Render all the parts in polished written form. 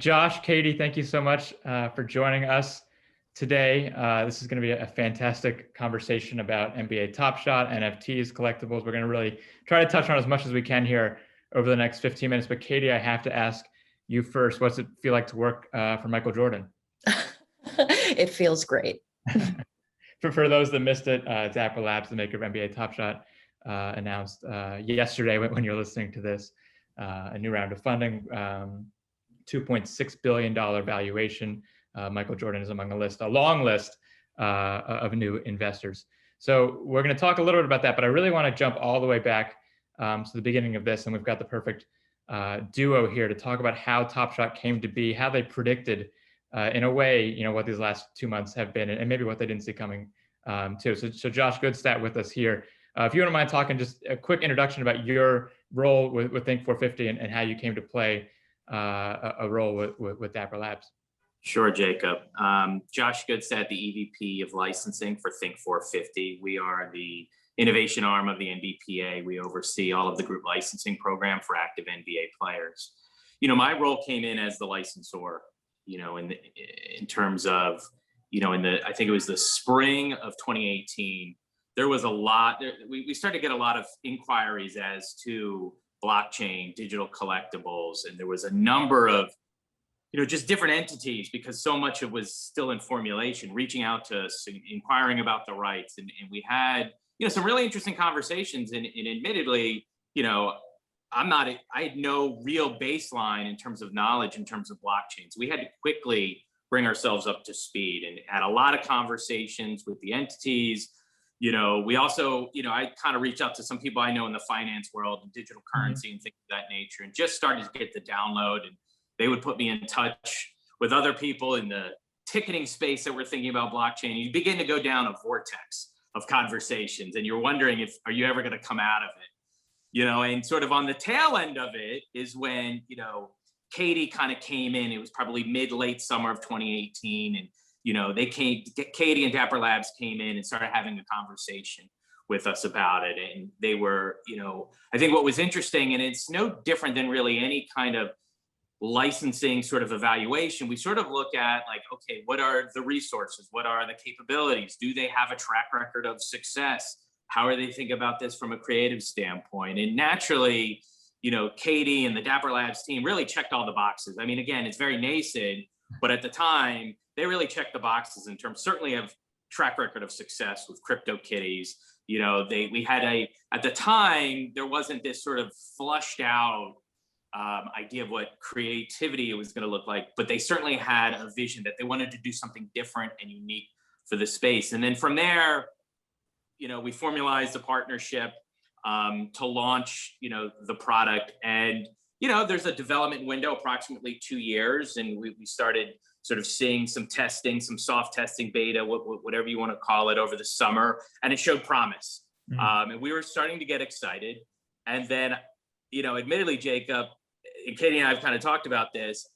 Josh, Katie, thank you so much for joining us today. This is going to be a fantastic conversation about NBA Top Shot, NFTs, collectibles. We're going to really try to touch on as much as we can here over the next 15 minutes. But Katie, I have to ask you first, what's it feel like to work for Michael Jordan? It feels great. For those that missed it, DapperLabs, the maker of NBA Top Shot, announced yesterday when you're listening to this, a new round of funding, $2.6 billion valuation. Michael Jordan is among a long list of new investors. So we're going to talk a little bit about that, but I really want to jump all the way back to the beginning of this, and we've got the perfect duo here to talk about how Top Shot came to be, how they predicted, in a way, what these last 2 months have been, and maybe what they didn't see coming too. So Josh Goodstadt with us here. If you wouldn't mind talking just a quick introduction about your role with Think 450 and how you came to play a role with DapperLabs. Sure, Jacob. Josh Goodstadt, the EVP of licensing for Think 450. We are the innovation arm of the NBPA. We oversee all of the group licensing program for active NBA players. My role came in as the licensor, in terms of, I think it was the spring of 2018, there was a lot, we started to get a lot of inquiries as to blockchain, digital collectibles, and there was a number of, just different entities, because so much of it was still in formulation, reaching out to us, inquiring about the rights. And we had, some really interesting conversations. And admittedly, I had no real baseline in terms of knowledge, in terms of blockchains. We had to quickly bring ourselves up to speed and had a lot of conversations with the entities. We also, I kind of reached out to some people I know in the finance world and digital currency and things of that nature, and just started to get the download. And they would put me in touch with other people in the ticketing space that were thinking about blockchain. You begin to go down a vortex of conversations, and you're wondering are you ever going to come out of it? And sort of on the tail end of it is when, Katy kind of came in. It was probably late summer of 2018. And, Katy and DapperLabs came in and started having a conversation with us about it. And they were, I think what was interesting, and it's no different than really any kind of licensing sort of evaluation, we sort of look at like, okay, what are the resources? What are the capabilities? Do they have a track record of success? How are they thinking about this from a creative standpoint? And naturally, Katy and the DapperLabs team really checked all the boxes. I mean, again, it's very nascent, but at the time, they really checked the boxes in terms, certainly, of track record of success with CryptoKitties. At the time, there wasn't this sort of flushed out idea of what creativity was going to look like, but they certainly had a vision that they wanted to do something different and unique for the space. And then from there, we formalized a partnership to launch, the product. And, there's a development window, approximately 2 years. And we started sort of seeing some testing, some soft testing beta, whatever you want to call it, over the summer. And it showed promise. And we were starting to get excited. And then, admittedly, Jacob, and Katy and I have kind of talked about this.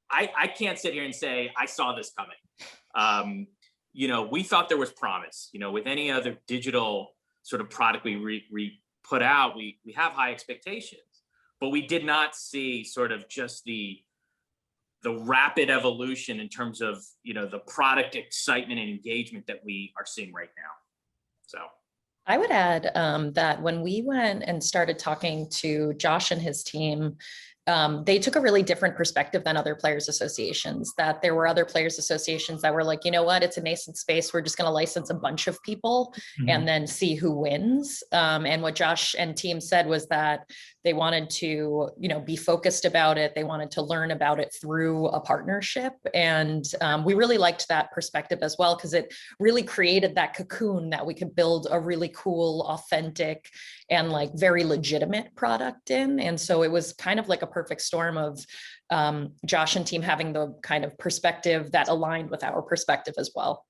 I can't sit here and say I saw this coming. We thought there was promise. With any other digital sort of product we put out, we have high expectations, but we did not see sort of just the rapid evolution in terms of, the product excitement and engagement that we are seeing right now. So I would add that when we went and started talking to Josh and his team, they took a really different perspective than other players associations, that there were other players associations that were like, what, it's a nascent space. We're just going to license a bunch of people and then see who wins. And what Josh and team said was that they wanted to, be focused about it. They wanted to learn about it through a partnership. And we really liked that perspective as well, because it really created that cocoon that we could build a really cool, authentic, and like very legitimate product in. And so it was kind of like a perfect storm of Josh and team having the kind of perspective that aligned with our perspective as well.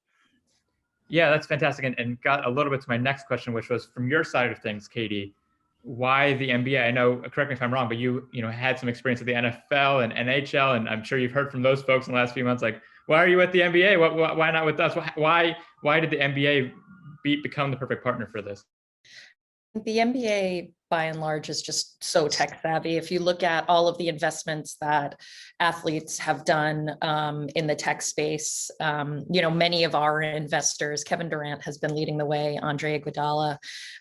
Yeah, that's fantastic. And got a little bit to my next question, which was from your side of things, Katy, why the NBA? I know, correct me if I'm wrong, but you had some experience with the NFL and NHL, and I'm sure you've heard from those folks in the last few months, like, why are you at the NBA? Why not with us? Why did the NBA become the perfect partner for this? The NBA, by and large, is just so tech savvy. If you look at all of the investments that athletes have done in the tech space, many of our investors, Kevin Durant has been leading the way, Andre Iguodala,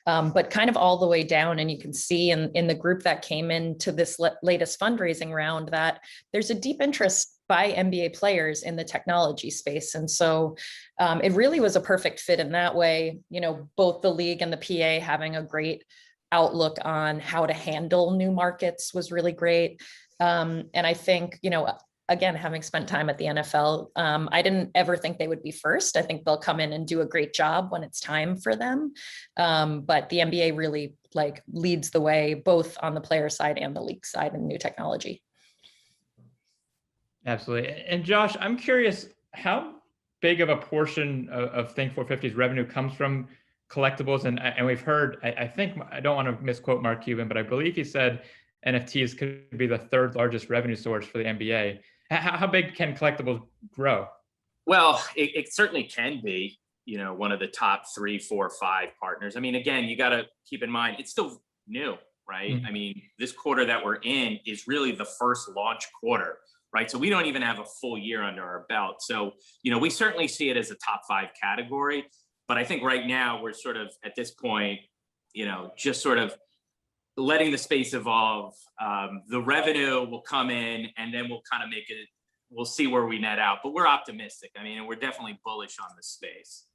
but kind of all the way down. And you can see in the group that came into this latest fundraising round that there's a deep interest by NBA players in the technology space. And so it really was a perfect fit in that way, both the league and the PA having a great outlook on how to handle new markets was really great. And I think, again, having spent time at the NFL, I didn't ever think they would be first. I think they'll come in and do a great job when it's time for them. But the NBA really leads the way, both on the player side and the league side in new technology. Absolutely. And Josh, I'm curious, how big of a portion of Think 450's revenue comes from collectibles? And we've heard, I think, I don't want to misquote Mark Cuban, but I believe he said NFTs could be the third largest revenue source for the NBA. How big can collectibles grow? Well, it certainly can be, one of the top 3, 4, 5 partners. I mean, again, you got to keep in mind, it's still new, right? Mm-hmm. I mean, this quarter that we're in is really the first launch quarter, right? So we don't even have a full year under our belt. So, we certainly see it as a top 5 category, but I think right now we're sort of at this point, just sort of letting the space evolve. The revenue will come in and then we'll kind of we'll see where we net out, but we're optimistic. I mean, we're definitely bullish on the space.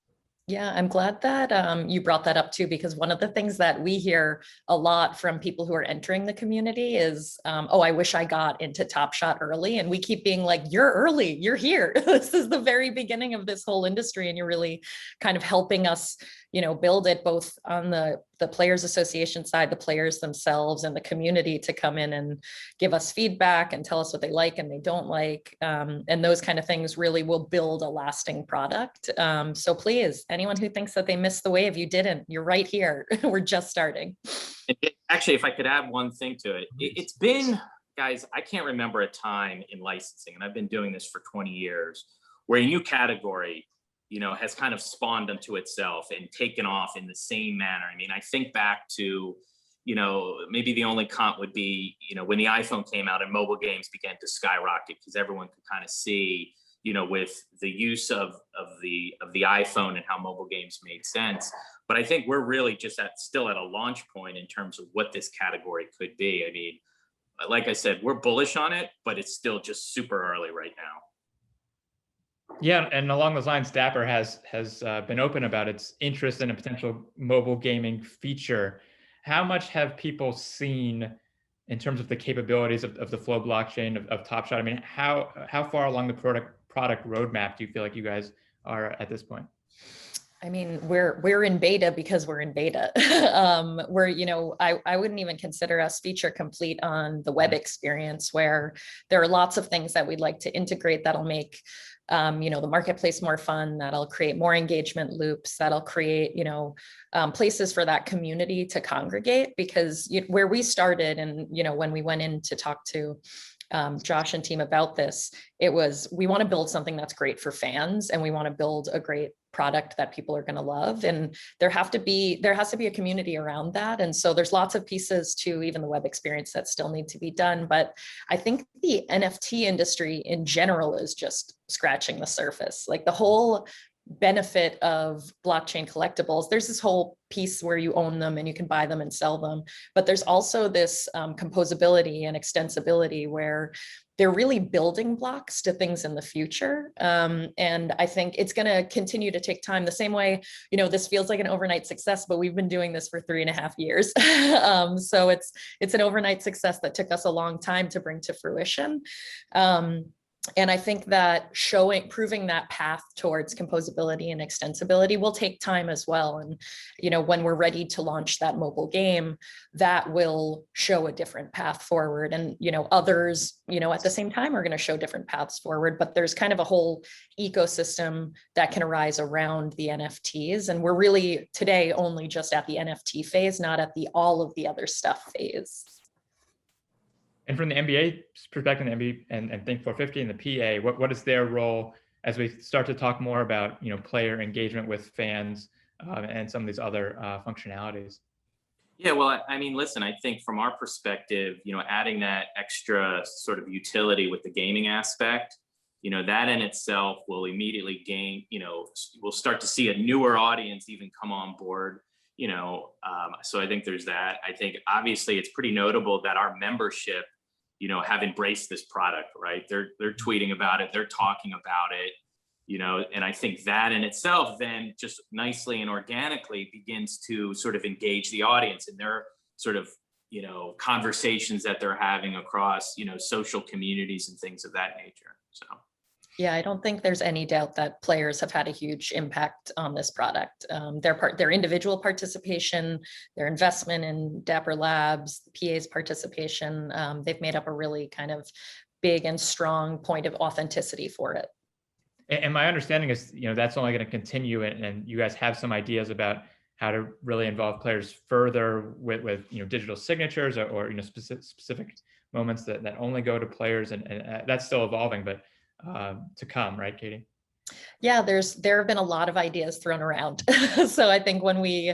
Yeah, I'm glad that you brought that up too, because one of the things that we hear a lot from people who are entering the community is, oh, I wish I got into Top Shot early. And we keep being like, you're early, you're here. This is the very beginning of this whole industry. And you're really kind of helping us, build it both on the Players Association side, the players themselves and the community to come in and give us feedback and tell us what they like and they don't like. And those kind of things really will build a lasting product. So please, anyone who thinks that they missed the wave, you didn't. You're right here. We're just starting. Actually, if I could add one thing to it, it's been, guys, I can't remember a time in licensing, and I've been doing this for 20 years, where a new category, has kind of spawned unto itself and taken off in the same manner. I mean, I think back to, maybe the only comp would be, when the iPhone came out and mobile games began to skyrocket because everyone could kind of see, with the use of the iPhone and how mobile games made sense. But I think we're really just still at a launch point in terms of what this category could be. I mean, like I said, we're bullish on it, but it's still just super early right now. Yeah, and along those lines, Dapper has been open about its interest in a potential mobile gaming feature. How much have people seen in terms of the capabilities of the Flow blockchain of Top Shot? I mean, how far along the product roadmap do you feel like you guys are at this point? I mean, we're in beta because we're in beta. I wouldn't even consider us feature complete on the web experience, where there are lots of things that we'd like to integrate that'll make the marketplace more fun, that'll create more engagement loops, that'll create, places for that community to congregate. Because where we started and, when we went in to talk to Josh and team about this, it was, we want to build something that's great for fans and we want to build a great product that people are going to love. And there has to be a community around that. And so there's lots of pieces to even the web experience that still need to be done. But I think the NFT industry in general is just scratching the surface. Like the whole benefit of blockchain collectibles, there's this whole piece where you own them and you can buy them and sell them, but there's also this composability and extensibility where they're really building blocks to things in the future. And I think it's going to continue to take time the same way, this feels like an overnight success, but we've been doing this for 3.5 years. So it's an overnight success that took us a long time to bring to fruition. And I think that proving that path towards composability and extensibility will take time as well. And, when we're ready to launch that mobile game, that will show a different path forward. And, others, at the same time are going to show different paths forward, but there's kind of a whole ecosystem that can arise around the NFTs. And we're really today only just at the NFT phase, not at all of the other stuff phase. And from the NBA's perspective, the NBA and Think 450 and the PA, what is their role as we start to talk more about player engagement with fans and some of these other functionalities? Yeah, well, I mean, listen, I think from our perspective, adding that extra sort of utility with the gaming aspect, that in itself will immediately gain, we'll start to see a newer audience even come on board, so I think there's that. I think obviously it's pretty notable that our membership, have embraced this product, right? They're tweeting about it, they're talking about it, and I think that in itself then just nicely and organically begins to sort of engage the audience in their sort of, conversations that they're having across, social communities and things of that nature. So. Yeah, I don't think there's any doubt that players have had a huge impact on this product. Their individual participation, their investment in DapperLabs, the PA's participation, they've made up a really kind of big and strong point of authenticity for it. And my understanding is, that's only going to continue, and you guys have some ideas about how to really involve players further with digital signatures or specific moments that only go to players, and that's still evolving, but to come, right, Caty? Yeah, there have been a lot of ideas thrown around. So I think when we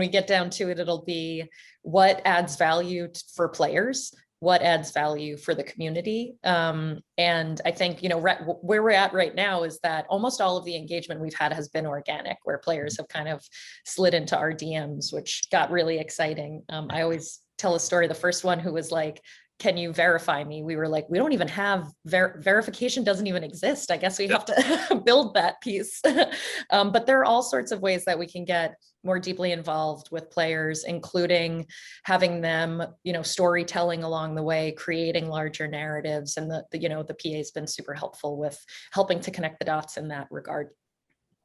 get down to it, it'll be what adds value for players, what adds value for the community. And I think, where we're at right now is that almost all of the engagement we've had has been organic, where players have kind of slid into our DMs, which got really exciting. I always tell a story. The first one who was like, can you verify me? We were like, we don't even have verification, doesn't even exist. I guess we have to build that piece. But there are all sorts of ways that we can get more deeply involved with players, including having them, storytelling along the way, creating larger narratives. And the PA has been super helpful with helping to connect the dots in that regard.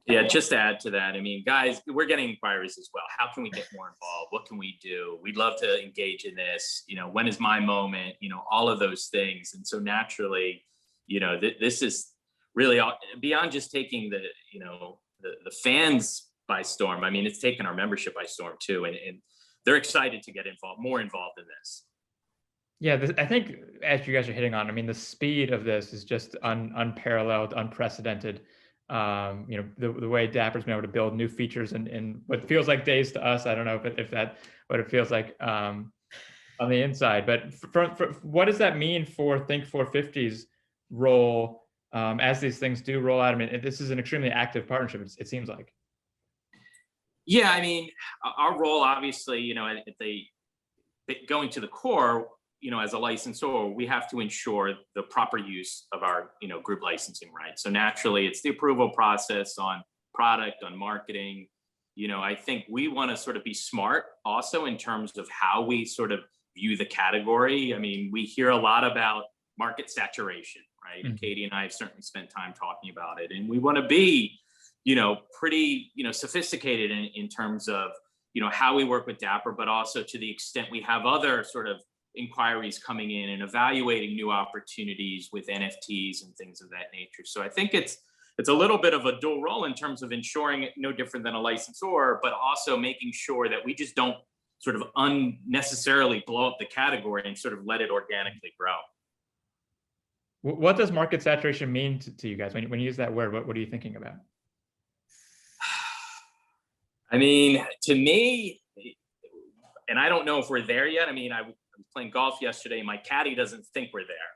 Yeah, just to add to that, I mean, guys, we're getting inquiries as well. How can we get more involved? What can we do? We'd love to engage in this. When is my moment? All of those things. And so naturally, this is really beyond just taking the fans by storm. I mean, it's taken our membership by storm too, and they're excited to get more involved in this. Yeah, I think as you guys are hitting on, I mean, the speed of this is just unparalleled, unprecedented. The way Dapper's been able to build new features in what feels like days to us. I don't know if that's what it feels like on the inside. But for what does that mean for Think 450's role as these things do roll out? I mean, this is an extremely active partnership, it seems like. Yeah, I mean, our role, obviously, going to the core, as a licensor, we have to ensure the proper use of our, group licensing rights. So naturally, it's the approval process on product, on marketing. I think we want to sort of be smart also in terms of how we sort of view the category. I mean, we hear a lot about market saturation, right? Mm-hmm. Caty and I have certainly spent time talking about it, and we want to be, pretty, sophisticated in terms of, how we work with Dapper, but also to the extent we have other sort of inquiries coming in and evaluating new opportunities with NFTs and things of that nature. So I think it's a little bit of a dual role in terms of ensuring it no different than a licensor, but also making sure that we just don't sort of unnecessarily blow up the category and sort of let it organically grow. What does market saturation mean to you guys? When you use that word, what are you thinking about? I mean, to me, and I don't know if we're there yet. I mean, I was playing golf yesterday. My caddy doesn't think we're there.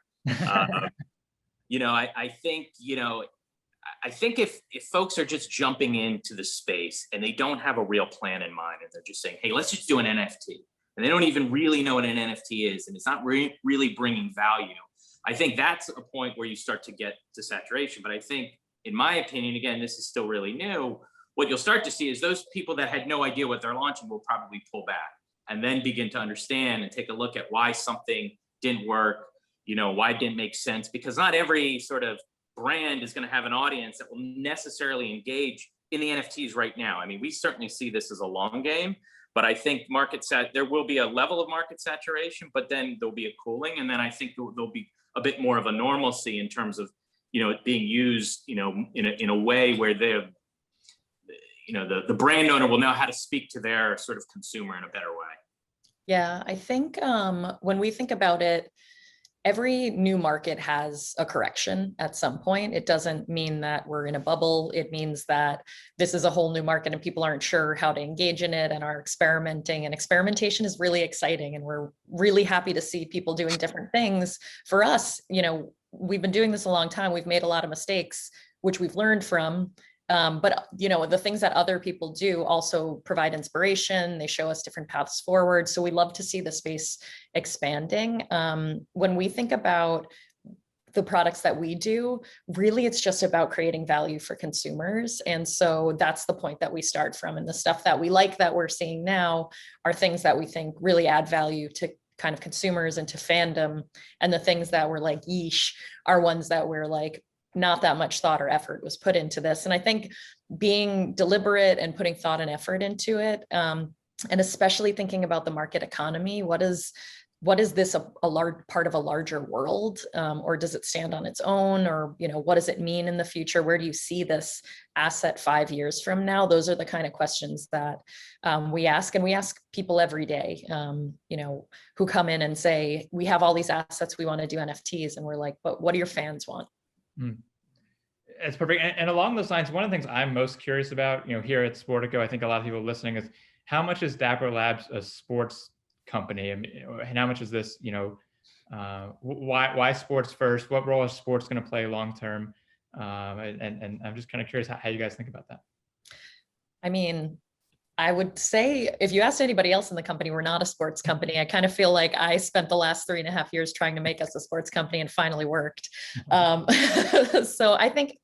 I think if folks are just jumping into the space and they don't have a real plan in mind, and they're just saying, hey, let's just do an NFT, and they don't even really know what an NFT is, and it's not really bringing value, I think that's a point where you start to get to saturation. But I think, in my opinion, again, this is still really new, what you'll start to see is those people that had no idea what they're launching will probably pull back and then begin to understand and take a look at why something didn't work, why it didn't make sense, because not every sort of brand is going to have an audience that will necessarily engage in the NFTs right now. I mean, we certainly see this as a long game, but I think there will be a level of market saturation, but then there'll be a cooling. And then I think there'll be a bit more of a normalcy in terms of, it being used, in a way where they're, the brand owner will know how to speak to their sort of consumer in a better way. Yeah, I think when we think about it, every new market has a correction at some point. It doesn't mean that we're in a bubble. It means that this is a whole new market and people aren't sure how to engage in it and are experimenting. And experimentation is really exciting. And we're really happy to see people doing different things. For us, we've been doing this a long time. We've made a lot of mistakes, which we've learned from. But the things that other people do also provide inspiration. They show us different paths forward. So we love to see the space expanding. When we think about the products that we do, really, it's just about creating value for consumers. And so that's the point that we start from. And the stuff that we like that we're seeing now are things that we think really add value to kind of consumers and to fandom. And the things that were like yeesh are ones that we're like, not that much thought or effort was put into this. And I think being deliberate and putting thought and effort into it, and especially thinking about the market economy, what is this a large part of a larger world, or does it stand on its own, or what does it mean in the future? Where do you see this asset 5 years from now? Those are the kind of questions that we ask, and we ask people every day, who come in and say, we have all these assets, we want to do NFTs, and we're like, but what do your fans want? It's perfect. And along those lines, one of the things I'm most curious about, here at Sportico, I think a lot of people listening, is how much is DapperLabs a sports company? I mean, and how much is this, why sports first? What role is sports going to play long term? And I'm just kind of curious how you guys think about that. I mean, I would say if you asked anybody else in the company, we're not a sports company. I kind of feel like I spent the last 3.5 years trying to make us a sports company and finally worked. So I think,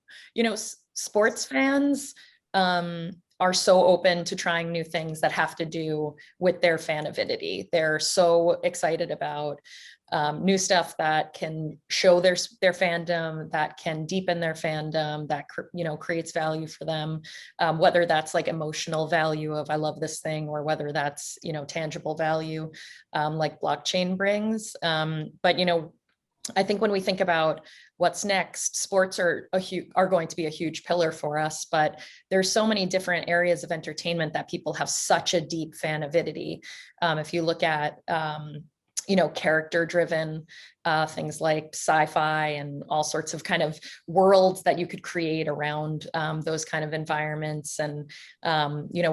sports fans are so open to trying new things that have to do with their fan avidity. They're so excited about new stuff that can show their fandom, that can deepen their fandom, that creates value for them, whether that's like emotional value of I love this thing, or whether that's tangible value like blockchain brings. But I think when we think about what's next, sports are going to be a huge pillar for us, but there's so many different areas of entertainment that people have such a deep fan avidity. If you look at character driven things like sci-fi and all sorts of kind of worlds that you could create around those kind of environments. And,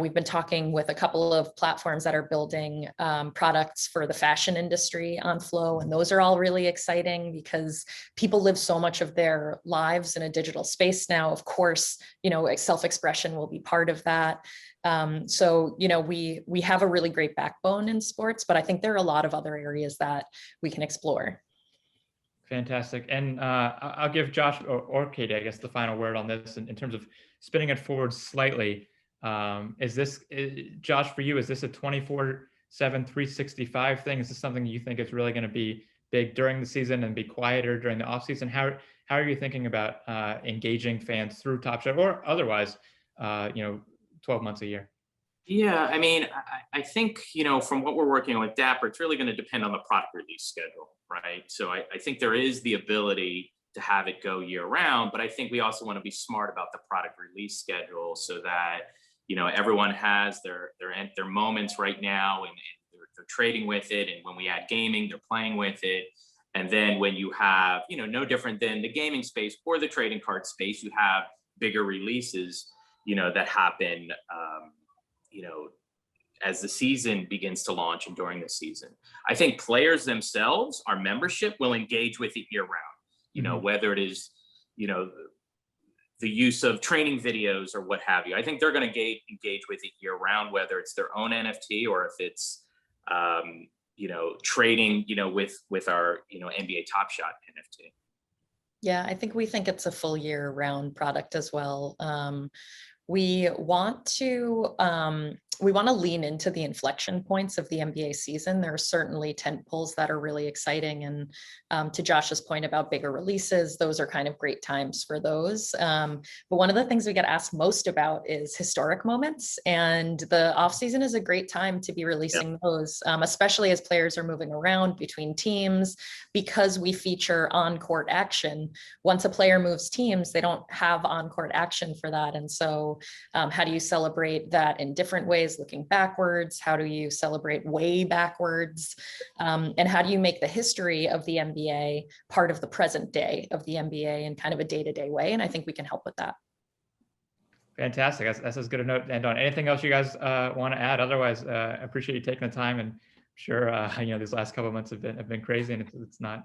we've been talking with a couple of platforms that are building products for the fashion industry on Flow. And those are all really exciting because people live so much of their lives in a digital space now. Of course, self-expression will be part of that. So, we have a really great backbone in sports, but I think there are a lot of other areas that we can explore. Fantastic. And I'll give Josh or Caty, I guess, the final word on this in terms of spinning it forward slightly. Josh, for you, is this a 24/7, 365 thing? Is this something you think is really going to be big during the season and be quieter during the off season? How are you thinking about engaging fans through Top Shot or otherwise, 12 months a year? Yeah, I mean, I think, from what we're working on with Dapper, it's really going to depend on the product release schedule, right? So I think there is the ability to have it go year round, but I think we also want to be smart about the product release schedule so that, everyone has their moments right now and they're trading with it. And when we add gaming, they're playing with it. And then when you have, no different than the gaming space or the trading card space, you have bigger releases, that happen, as the season begins to launch and during the season. I think players themselves, our membership, will engage with it year round, whether it is, the use of training videos or what have you. I think they're going to engage with it year round, whether it's their own NFT or if it's, trading, with our, NBA Top Shot NFT. Yeah, I think we think it's a full year round product as well. We want to lean into the inflection points of the NBA season. There are certainly tent poles that are really exciting. And to Josh's point about bigger releases, those are kind of great times for those. But one of the things we get asked most about is historic moments. And the off season is a great time to be releasing those, especially as players are moving around between teams, because we feature on-court action. Once a player moves teams, they don't have on-court action for that. And so How do you celebrate that in different ways, looking backwards? How do you celebrate way backwards? And how do you make the history of the NBA part of the present day of the NBA in kind of a day-to-day way? And I think we can help with that. Fantastic. That's as good a note to end on. Anything else you guys want to add? Otherwise, I appreciate you taking the time, and I'm sure you know, these last couple of months have been crazy, and it's not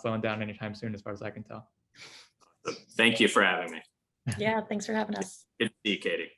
slowing down anytime soon, as far as I can tell. Thank you for having me. Yeah, thanks for having us. Good to see you, Katie.